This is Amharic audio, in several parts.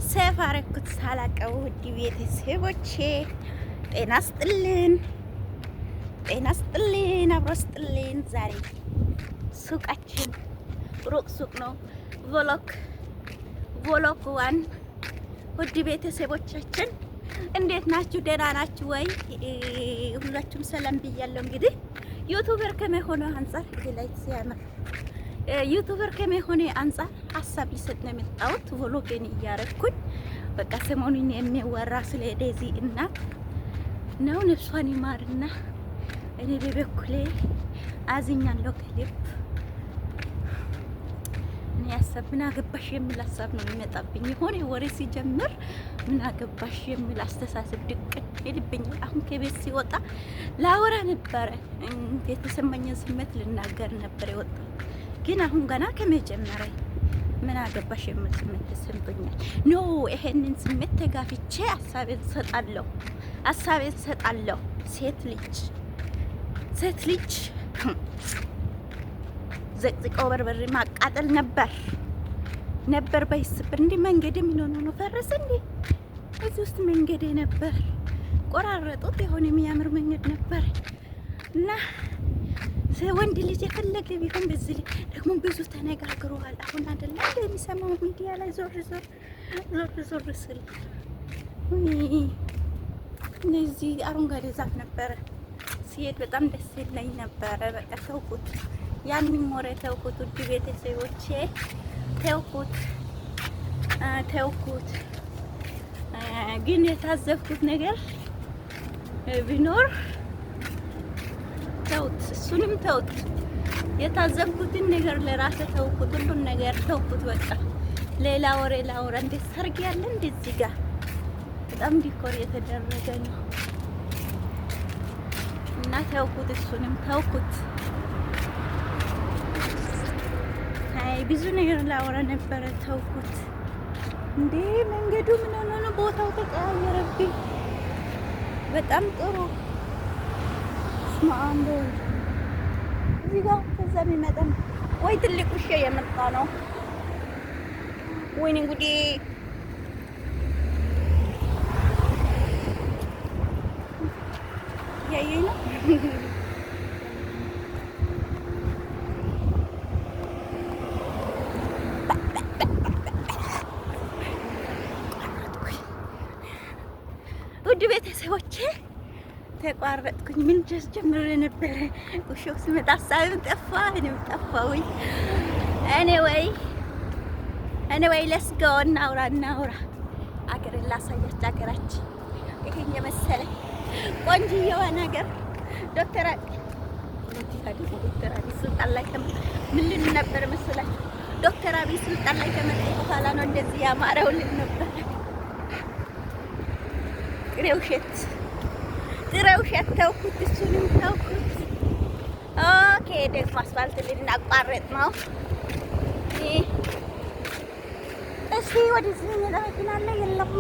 ሴፍ አረኩት ሳላቀው። ውድ ቤተሰቦቼ ጤና ስጥልን፣ ጤና ስጥልን፣ አብሮ ስጥልን። ዛሬ ሱቃችን ሩቅ ሱቅ ነው። ቮሎክ ዋን። ውድ ቤተሰቦቻችን እንዴት ናችሁ? ደህና ናችሁ ወይ? ሁላችሁም ሰላም ብያለሁ። እንግዲህ ዩቱበር ከመሆኑ አንጻር ላይ ሲያምር ዩቱበር ከመሆኑ አንጻር ሀሳብ ሊሰጥ ነው የመጣሁት። ቮሎጌን እያረኩኝ በቃ ሰሞኑን የሚወራ ስለ ዴዚ እናት ነው። ነፍሷን ይማርና እኔ በበኩሌ አዝኛለሁ ከልብ። እኔ ሀሳብ ምን አገባሽ የሚል ሀሳብ ነው የሚመጣብኝ። የሆነ ወሬ ሲጀምር ምን አገባሽ የሚል አስተሳሰብ ድቅን ይልብኛል። አሁን ከቤት ሲወጣ ላወራ ነበረ፣ የተሰማኝን ስሜት ልናገር ነበር የወጣው። ግን አሁን ገና ከመጀመሪያ ምን አገባሽ የሚል ስሜት ተሰምቶኛል። ኖ ይሄንን ስሜት ተጋፍቼ ሀሳቤን ሰጣለሁ። ሴት ልጅ ዘቅዝቀው በርበሬ ማቃጠል ነበር ባይስብር እንዴ መንገድ ምን ሆኖ ነው ፈረሰ እንዴ? እዚህ ውስጥ መንገድ ነበር፣ ቆራረጡት። የሆነ የሚያምር መንገድ ነበር እና ወንድ ልጅ የፈለገ ቢሆን በዚህ ደግሞ ብዙ ተነጋግረዋል። አሁን አይደለም የሚሰማው ሚዲያ ላይ ዞር ስል እነዚህ አረንጓዴ ዛፍ ነበረ ሲሄድ በጣም ደስ ይለኝ ነበረ። በቃ ተውኩት፣ ያንን ሞረ ተውኩት። ውድ ቤተሰቦቼ ተውኩት። ግን የታዘብኩት ነገር ቢኖር እሱንም ተውት። የታዘብኩትን ነገር ለራሴ ተውኩት። ሁሉን ነገር ተውኩት። በቃ ሌላ ወሬ ላውራ። እንዴት ሰርግ ያለ እንደዚህ ጋር በጣም ዲኮር የተደረገ ነው እና ተውኩት። እሱንም ተውኩት። አይ ብዙ ነገር ላውራ ነበረ፣ ተውኩት። እንዴ መንገዱ ምን ሆኖ ነው? ቦታው ተቀያየረብኝ። በጣም ጥሩ ማንዶ እዚህ ጋር ከዛ የሚመጣ ወይ ትልቅ ውሻ የመጣ ነው። ወይኔ እንግዲህ ያየኝ ነው። ውድ ቤተሰቦቼ ተቋረጥኩኝ። ምን ጀምሬ ነበረ? ውሾው ሲመጣ ሀሳብም ጠፋ፣ እኔም ጠፋሁኝ። እኔ ወይ ለስ ጎ እናውራ አገር ላሳያች። አገራችን ይሄን የመሰለ ቆንጆ ነገር ዶክተር አብይ ስልጣን ላይ ምን ልን ነበር መሰላችሁ? ዶክተር አብይ ስልጣን ላይ ከመጣ በኋላ ነው እንደዚህ ያማረው ልን ነበር። ጥሬ ውሸት ተውኩት። እሱንም ተውኩት። ኦኬ ደግሞ አስፋልት ልናቋርጥ ነው። እስኪ ወደዚህ የሚመጣ መኪና አለ የለም?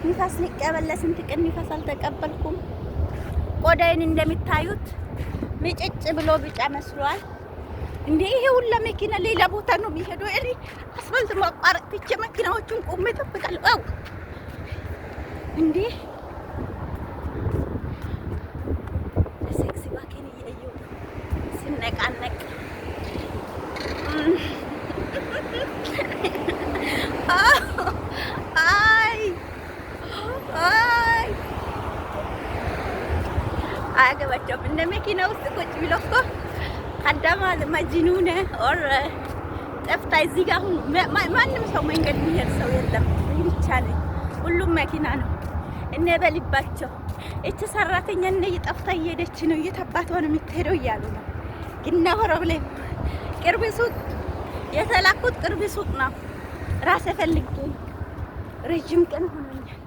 ንፋስ ሊቀበል ለስንት ቀን ንፋስ አልተቀበልኩም። ቆዳዬን እንደሚታዩት ምጭጭ ብሎ ቢጫ መስሏል። እንዴ ይሄ ሁላ መኪና ሌላ ቦታ ነው የሚሄደው። እኔ አስፋልት ማቋረጥ ትቼ መኪናዎቹን ቆሜ እጠብቃለሁ። እንዴ ሴክሲ ባኬን እያየሁ ሲነቃነቅ አያገባቸውም። እንደ መኪና ውስጥ ቁጭ ብለው እኮ አዳማ መጅኑነ ኦር ጠፍታ እዚህ ጋር አሁን ማንም ሰው መንገድ የሚሄድ ሰው የለም። ብቻ ነኝ፣ ሁሉም መኪና ነው። እነ በልባቸው እቺ ሰራተኛ እነ እየጠፍታ እየሄደች ነው፣ እየተባቷ ነው የምትሄደው እያሉ ነው። ግን ሆረብ ላይ ቅርብ ሱቅ የተላኩት ቅርብ ሱቅ ነው። ራሴ ፈልጌ ረጅም ቀን ሆኖኛል።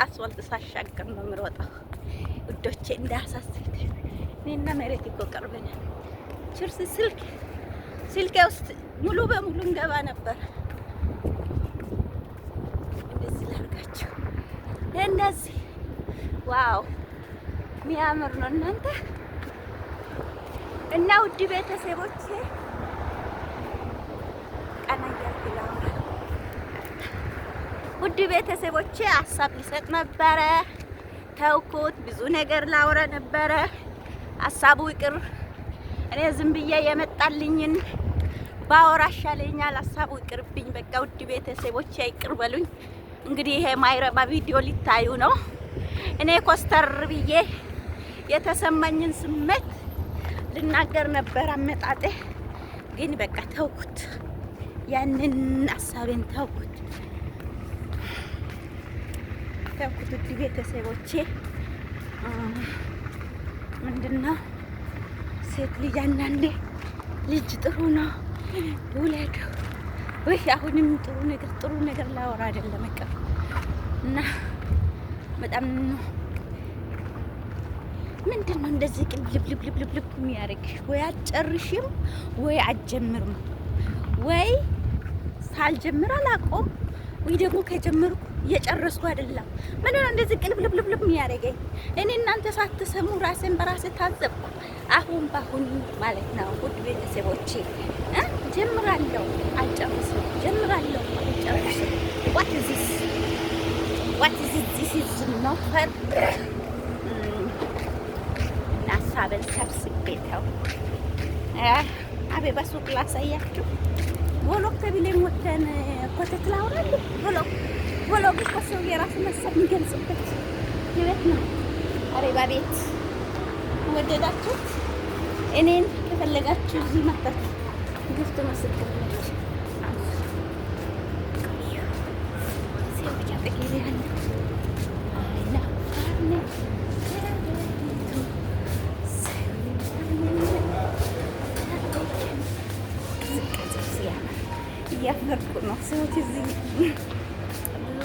አስፋልት ሳሻገር ነው የምሮጠው ውዶቼ፣ እንዳያሳስት። እኔና መሬት እኮ ቅርብ ነን። ችርስ ስልኬ ውስጥ ሙሉ በሙሉ እንገባ ነበር። እንደዚህ ላድርጋችሁ። እንደዚህ ዋው የሚያምር ነው እናንተ። እና ውድ ቤተሰቦቼ ቀና እያልኩ ውድ ቤተሰቦቼ ሀሳብ ሊሰጥ ነበረ ተውኩት። ብዙ ነገር ላወራ ነበረ ሀሳቡ ይቅር። እኔ ዝም ብዬ የመጣልኝን ባወራ ይሻለኛል። ሀሳቡ ይቅርብኝ በቃ። ውድ ቤተሰቦቼ ይቅር በሉኝ። እንግዲህ ይሄ ማይረባ ቪዲዮ ሊታዩ ነው። እኔ ኮስተር ብዬ የተሰማኝን ስሜት ልናገር ነበር አመጣጤ፣ ግን በቃ ተውኩት። ያንን ሀሳቤን ተውኩት። ውድ ቤተሰቦቼ ምንድነው ሴት ልጅ አንዳንዴ ልጅ ጥሩ ነው ውለዱ። ወይ አሁንም ጥሩ ነገር ላወራ አይደለም በቃ። እና በጣም ነው ምንድነው እንደዚህ ቅልብልብልብልብ የሚያደርግሽ? ወይ አትጨርሽም ወይ አትጀምርም፣ ወይ ሳልጀምር አላቆም፣ ወይ ደግሞ ከጀመርኩ እየጨረስኩ አይደለም። ምንድነው እንደዚህ ቅልብልብልብ የሚያደርገኝ? እኔ እናንተ ሳትሰሙ ራሴን በራሴ ታዘብኩ። አሁን ባሁን ማለት ነው ውድ ቤተሰቦቼ ጀምራለሁ አልጨርስም፣ ጀምራለሁ አልጨርስም። what is this this is not fair። ሀሳብን ሰብስቤ ተው አቤባ ሱቅ ላሳያችሁ። ቮሎግ ተብለን ወተን ኮተት ላውራለሁ። ቮሎግ እኮ ሰው የራሱ መሰብ የሚገልጽበት ህይወት ነው። አሬባ ቤት ወደዳችሁት? እኔን ከፈለጋችሁ እዚህ መጣት ግፍት መስክር ነች። እያፈርኩ ነው። ሰዎች እዚህ ብዙ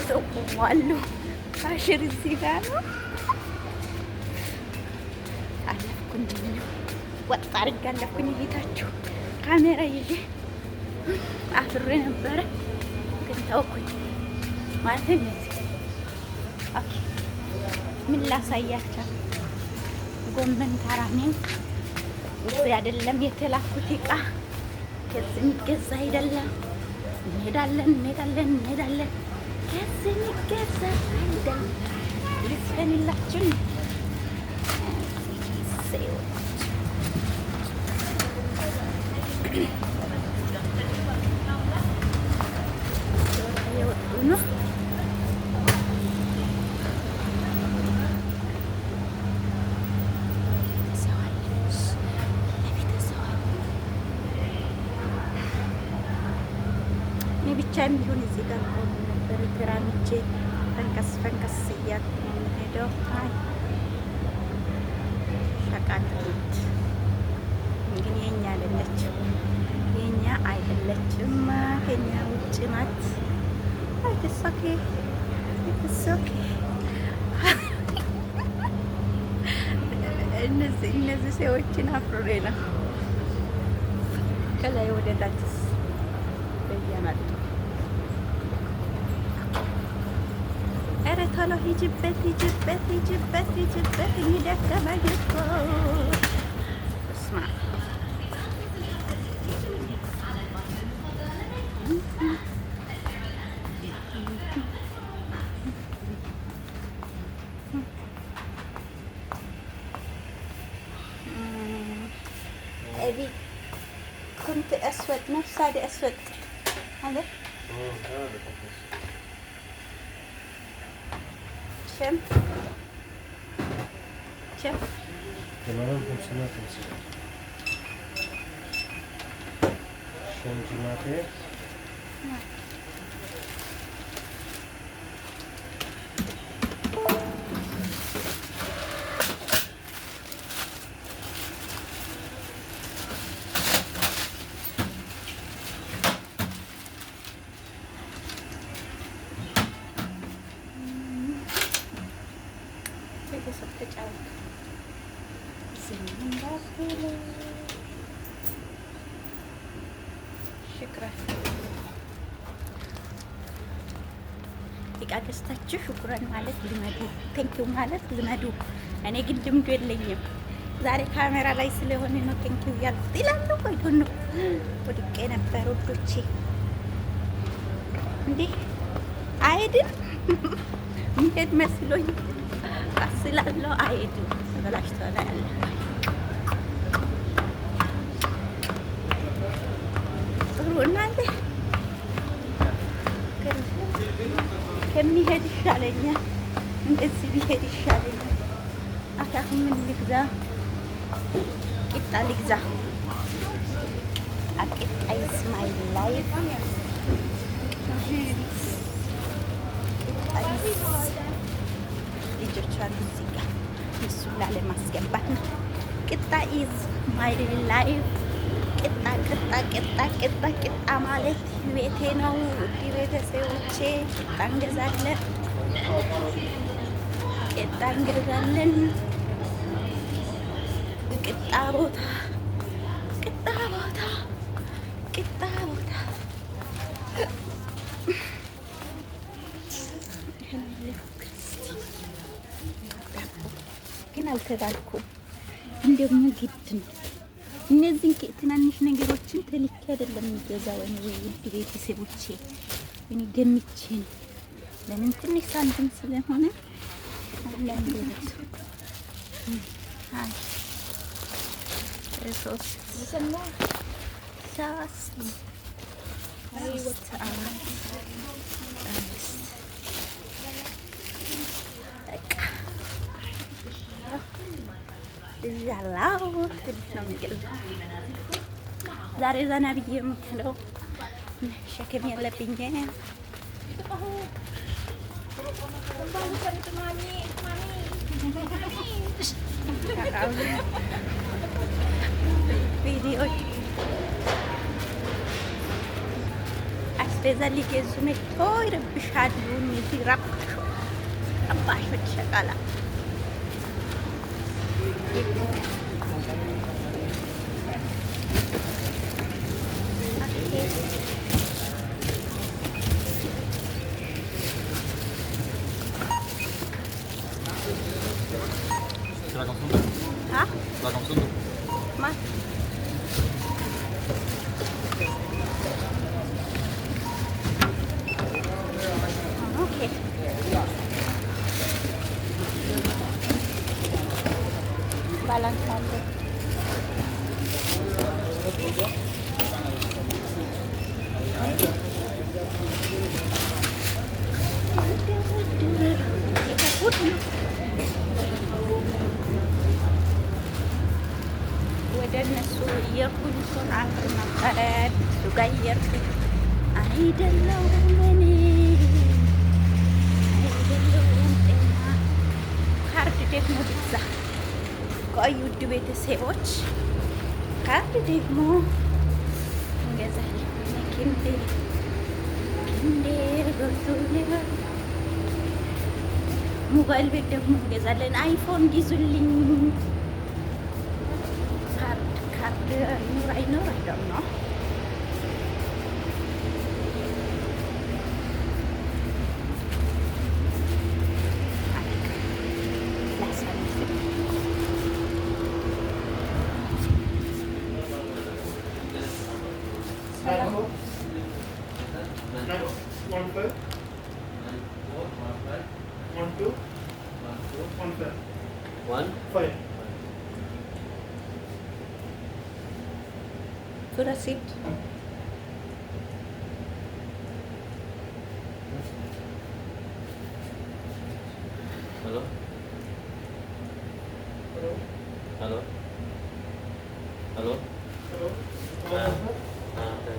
ሰው ቆሟሉ። አሽር እዚህ ጋር ነው። አለፍኩ እንዲህ ነው ወጣ አድርጌ አለፍኩኝ። እይታችሁ ካሜራ ይዤ አፍሬ ነበረ ግን ተውኩኝ ማለት እንደዚህ። ኦኬ ምን ላሳያቸው? ጎመን ታራሜን እዚህ አይደለም የተላኩት እቃ ከዚህ የሚገዛ አይደለም። እንሄዳለን ከዚህ የሚገዛ አይደለም። ልስፈንላችሁ የወጡ ነው። ብቻ የሚሆን እዚህ ጋር ቆሞ ነበር። ግራምቼ ፈንከስ እያልኩ ነው የምሄደው። አይ ሸቃልት ግን የኛ አይደለችም፣ የኛ አይደለችም፣ ከኛ ውጭ ናት። አይተሳኬ እነዚህ ሰዎችን አፍሬ ነው ከላይ ወደ ታች በየመጡ። ኧረ ቶሎ ሂጅበት እየደከመኝ እኮ እስማ أبي كنت أسود نفس هذا أسود هذا شم تمام 550 شم جماعتي ሽክራን እቃ ገዝታችሁ ሽኩራን ማለት ልመዱ፣ ቴንኪው ማለት ልመዱ። እኔ ግን ልምዱ የለኝም። ዛሬ ካሜራ ላይ ስለሆነ ነው ቴንኪው እያልኩት ይላሉ። ቆይቶን ነው ወድቄ ነበር ወዶቼ። እንዴ አይሄድም ሚሄድ መስሎኝ አስላለሁ። አይሄድም ተበላሽቷል ያለ ጥሩ እናንተ ከሚሄድ ይሻለኛል። እንደዚህ ቢሄድ ይሻለኛል። አሁን ምን ልግዛ? ቂጣ ልግዛ። ቂጣ ኢዝ ማይ ላይፍ። ልጆች አሉ እዚህ ጋር እሱን ላለማስገባት ነው። ቂጣ ኢዝ ማይ ላይፍ። ቂጣ ቂጣ ቂጣ ቂጣ ቂጣ ማለት ቤቴ ነው። ውድ ቤተሰቦቼ ቂጣ እንገዛለን፣ ቂጣ እንገዛለን። ቂጣ ቦታ ቂጣ ቦታ ቂጣ ቦታ ግን አልተባልኩም። እንደሞ ግድ ነው። እነዚህን ትናንሽ ነገሮችን ተልኬ አይደለም የሚገዛው። ወይ ውድ ቤተሰቦቼ እኔ ገምቼ ነው። ለምን ትንሽ ሳንቲም ስለሆነ ለምንድነው አይ ሶስት ዛሬ ዘና ብዬ የምትለው ሸክም የለብኝ። ቪዲዮ አስቤዛ ሊገዙ መጥቶ ይረብሻሉ። እነዚህ ረባሾች ሸቃላ balance aja. ወደ እነሱ እየሄድኩኝ እሱን አፍር ነበረ እሱ ጋር እየሄድኩኝ አይደለሁም እኔ አይደለሁም ጤና ካርድ ደግሞ ብዛ ቆዩ ውድ ቤተሰቦች ካርድ ደግሞ እንገዛለን። ክንዴ ገብቶልኛል። ሞባይል ቤት ደግሞ እንገዛለን። አይፎን ግዙልኝ። ካርድ ይኖር አይኖር አይደለም ነው። Proceed. Hello? Hello? Hello? Hello? Hello? Okay.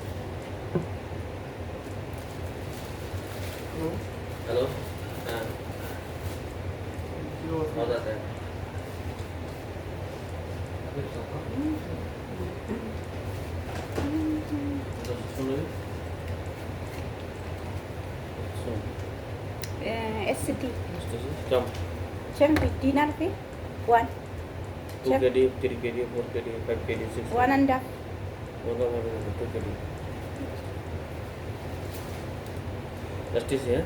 Hello? How that है? SCT. Jam. Dinner fee? 1. 2 KD, 3 KD, 4 KD, 5 KD, 6 KD. 1.5. 2 KD. Justice है?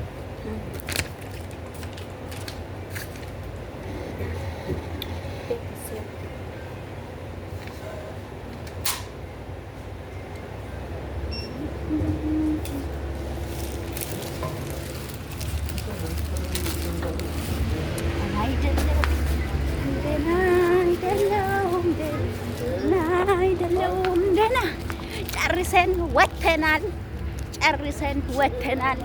ደህና ጨርሰን ወጥተናል።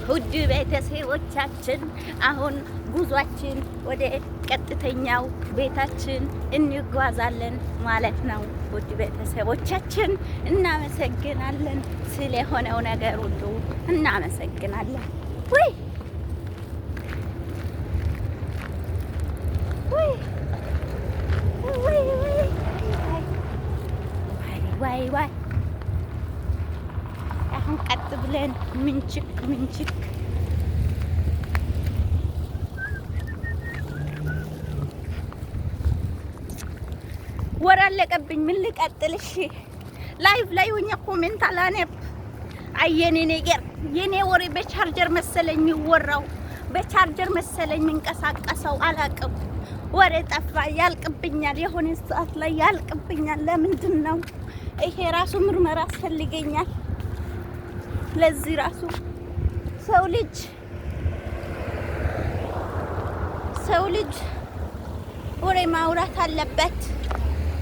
ውድ ቤተሰቦቻችን አሁን ጉዟችን ወደ ቀጥተኛው ቤታችን እንጓዛለን ማለት ነው። ውድ ቤተሰቦቻችን እናመሰግናለን፣ ስለሆነው ነገር ሁሉ እናመሰግናለን። ዋይ አሁን ቀጥ ብለን ምንችክ ወር አለቀብኝ። ምን ልቀጥል? እሺ ላይቭ ላይ ሆኜ ኮሜንት አላነብ። አየኔ ነገር የኔ ወሬ በቻርጀር መሰለኝ የሚወራው፣ በቻርጀር መሰለኝ የሚንቀሳቀሰው። አላቅም፣ ወሬ ጠፋ። ያልቅብኛል፣ የሆነ ሰዓት ላይ ያልቅብኛል። ለምንድን ነው ይሄ? ራሱ ምርመራ ያስፈልገኛል። ለዚህ ራሱ ሰው ልጅ ወሬ ማውራት አለበት።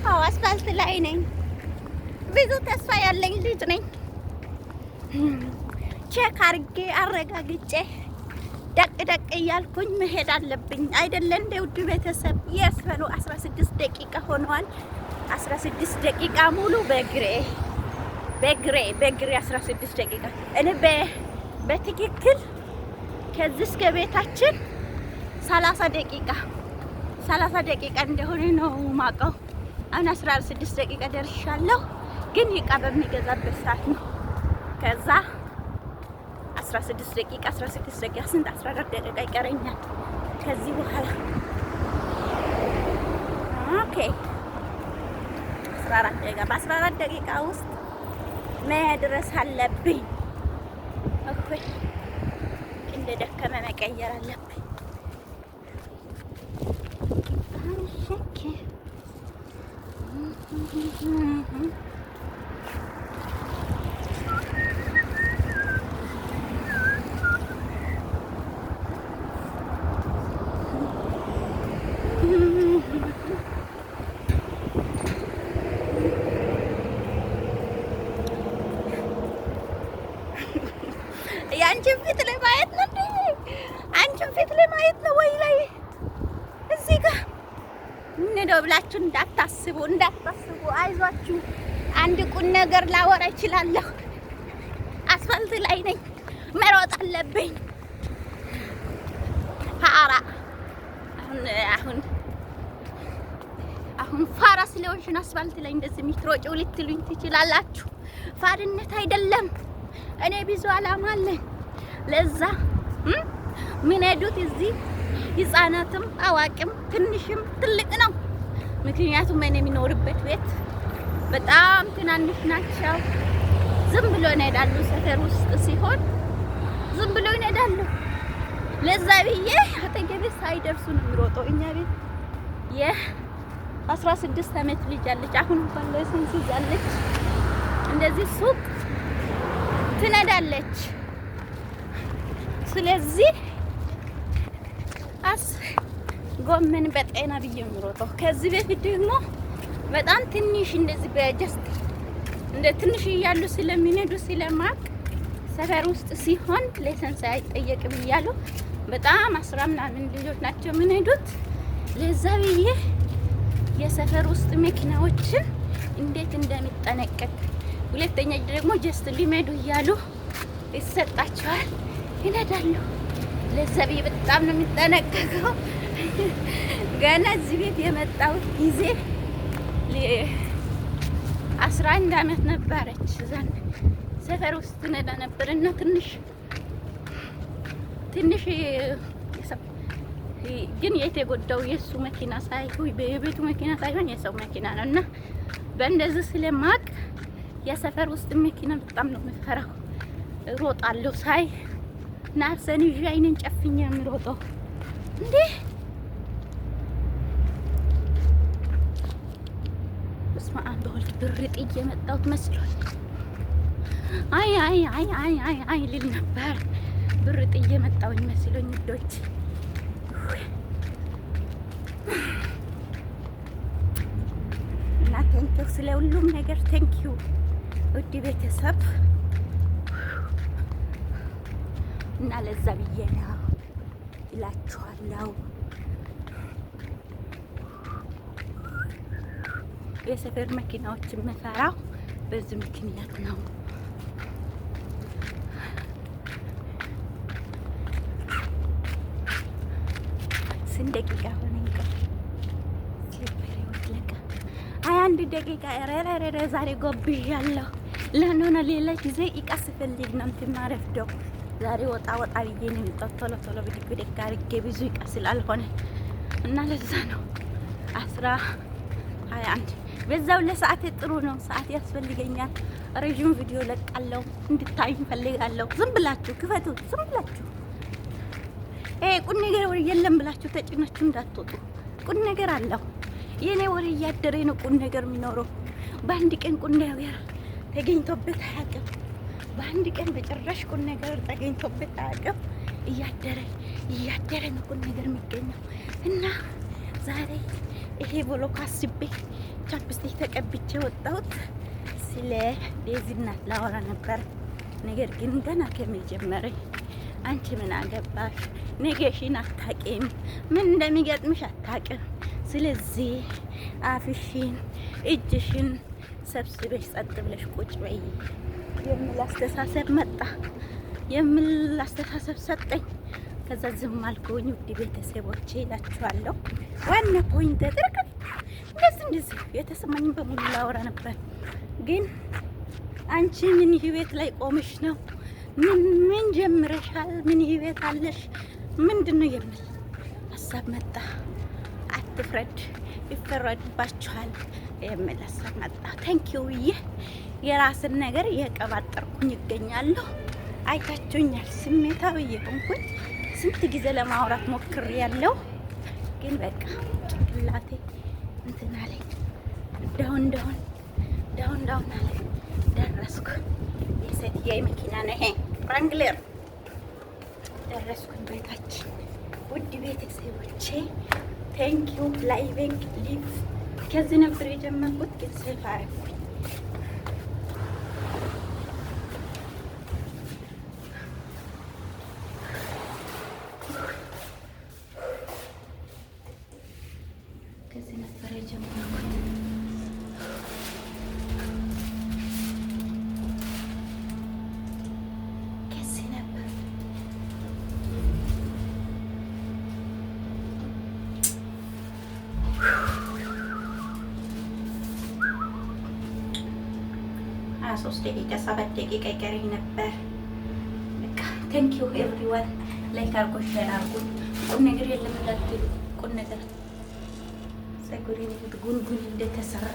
አዎ አስፋልት ላይ ነኝ። ብዙ ተስፋ ያለኝ ልጅ ነኝ። ቼክ አርጌ አረጋግጬ ደቅ እያልኩኝ መሄድ አለብኝ አይደለ? እንደ ውድ ቤተሰብ የስፈሉ 16 ደቂቃ ሆኗል። 16 ደቂቃ ሙሉ በእግሬ 16 ደቂቃ እኔ በትክክል ከዚህ እስከ ቤታችን 30 ደቂቃ እንደሆነ ነው ማቀው። አሁን 16 ደቂቃ ደርሻለሁ፣ ግን እቃ በሚገዛበት ሰዓት ነው። ከዛ 16 ደቂቃ ስንት 14 ደቂቃ ይቀረኛል ከዚህ በኋላ። ኦኬ 14 ደቂቃ፣ በ14 ደቂቃ ውስጥ መድረስ አለብኝ። ኦኬ እንደ ደከመ መቀየር አለብኝ። አንቺን ፊት ላይ ማየት ነው። አንቺን ፊት ላይ ማየት ነው ወይ ላይ እዚህ ጋር እንደው ብላችሁ እንዳታስቡ። አይዟችሁ፣ አንድ ቁም ነገር ላወራ እችላለሁ። አስፋልት ላይ ነኝ፣ መሮጥ አለብኝ። ፋራ አሁን ፋራ ስለሆንሽ አስፋልት ላይ እንደዚህ የምትሮጪው ልትሉኝ ትችላላችሁ። ፋርነት አይደለም። እኔ ብዙ አላማ አለኝ። ለዛ ምን ሄዱት እዚህ ህፃናትም አዋቂም ትንሽም ትልቅ ነው። ምክንያቱም እኔ የሚኖርበት ቤት በጣም ትናንሽ ናቸው። ዝም ብሎ ይነዳሉ። ሰፈር ውስጥ ሲሆን ዝም ብሎ ይነዳሉ። ለዛ ብዬ አጠገቤ ሳይደርሱ ነው የሚሮጠው። እኛ ቤት የ16 ዓመት ልጅ አለች። አሁን እንኳን ላይሰንስ ይዛለች። እንደዚህ ሱቅ ትነዳለች። ስለዚህ ጎመን በጤና ብዬ የምሮጠው። ከዚህ በፊት ደግሞ በጣም ትንሽ እንደዚህ በጀስት እንደ ትንሽ እያሉ ስለሚነዱ ስለማቅ ሰፈር ውስጥ ሲሆን ላይሰንስ አይጠየቅም እያሉ በጣም 10 ምናምን ልጆች ናቸው የሚነዱት። ለዛ ብዬ የሰፈር ውስጥ መኪናዎችን እንዴት እንደሚጠነቀቅ፣ ሁለተኛ ደግሞ ጀስት ሊመዱ እያሉ ይሰጣቸዋል፣ ይነዳሉ። ለዛ ብዬ በጣም ነው የሚጠነቀቀው። ገና እዚህ ቤት የመጣሁት ጊዜ 11 ዓመት ነበረች። እዛን ሰፈር ውስጥ ነዳ ነበርና ትንሽ ግን የተጎዳው የሱ መኪና ሳይሆን የቤቱ መኪና ሳይሆን የሰው መኪና ነው። እና በእንደዚህ ስለማቅ የሰፈር ውስጥ መኪና በጣም ነው የምፈራው። ሮጣለሁ ሳይ ናርሰን ይዤ አይኔን ጨፍኜ የምሮጠው እንዴ! በስመ አብ በወልድ ብር ጥዬ የመጣሁት መስሎኝ አይ ልል ነበር። ብር ጥዬ የመጣሁኝ መስሎኝ ውዶች። እናቴ ቴንኪው ስለ ሁሉም ነገር ቴንኪው ውድ ቤተሰብ እና ለዛ ብዬ ነው እላችኋለሁ። የሰፈር መኪናዎች የምፈራው በዚህ ምክንያት ነው። ስንት ደቂቃ ሆነኝ? አንድ ደቂቃ ረረረ ዛሬ ጎብዣለሁ። ለሆነ ሌላ ጊዜ እቃ ስፈልግ ነው እንትን ማረፍደው። ዛሬ ወጣ ብዬ ነው የመጣሁት። ቶሎ ብድግ አድርጌ ብዙ እቃ ስላልሆነ እና ለዛ ነው 11 በዛው ለሰዓት ጥሩ ነው። ሰዓት ያስፈልገኛል። ረዥም ቪዲዮ ለቃለሁ እንድታዩኝ ፈልጋለሁ። ዝም ብላችሁ ክፈቱ። ዝም ብላችሁ ቁም ነገር ወሬ የለም ብላችሁ ተጭናችሁ እንዳትወጡ። ቁም ነገር አለው። የኔ ወሬ እያደረ ነው ቁም ነገር የሚኖረው። በአንድ ቀን ቁም ነገር ተገኝቶበት አያውቅም። በአንድ ቀን በጭራሽ ቁም ነገር ተገኝቶበት አያውቅም። እያደረ ነው ቁም ነገር የሚገኘው እና ዛሬ ይሄ ብሎክ አስቤ ቻፕስቲክ ተቀብቼ ወጣሁት። ስለ ዴዚ እናት ላወራ ነበር። ነገር ግን ገና ከመጀመሪያ አንቺ ምን አገባሽ? ነገሽን አታቂም፣ ምን እንደሚገጥምሽ አታቂም። ስለዚህ አፍሽን እጅሽን ሰብስበሽ ጸጥ ብለሽ ቁጭ በይ የሚል አስተሳሰብ መጣ። የሚል አስተሳሰብ ሰጠኝ። ከዛ ዝም አልኩኝ። ውድ ቤተሰቦቼ እላችኋለሁ። ዋና ፖይንት ተደርገን እንደዚህ የተሰማኝን በሙሉ ላወራ ነበር። ግን አንቺ ምን ህይወት ላይ ቆመሽ ነው? ምን ጀምረሻል? ምን ህይወት አለሽ? ምንድነው የሚል ሀሳብ መጣ። አትፍረድ፣ ይፈረድባችኋል የሚል ሀሳብ መጣ። ታንኪዩ ብዬ የራስን ነገር እየቀባጠርኩኝ ይገኛለሁ። አይታችሁኛል። ስሜታዊ የሆንኩኝ ስንት ጊዜ ለማውራት ሞክሬያለሁ። ግን በቃ ጭንቅላቴ እንትን አለኝ። ዳውን አለ። ደረስኩ። የሴትዬ መኪና ነው ይሄ ራንግለር። ደረስኩኝ ቤታችን። ውድ ቤተሰቦቼ ቴንኪዩ። ላይቬን ሊቭ ከዚህ ነበር የጀመርኩት፣ ግን ሴፍ አደረኩኝ። ከዚህ ነበር የጀመርኩት። ከዚህ ነበር ሶስት ደቂቃ 7 ደቂቃ ይቀረኝ ነበር። በቃ ቴንኪዩ ኤቭሪዋን። ላይክ አድርጎ ሼር አድርጉ። ቁም ነገር የለም እንዳትሉ። ቁም ነገር ፀጉሬን ጉንጉን እንደተሰራ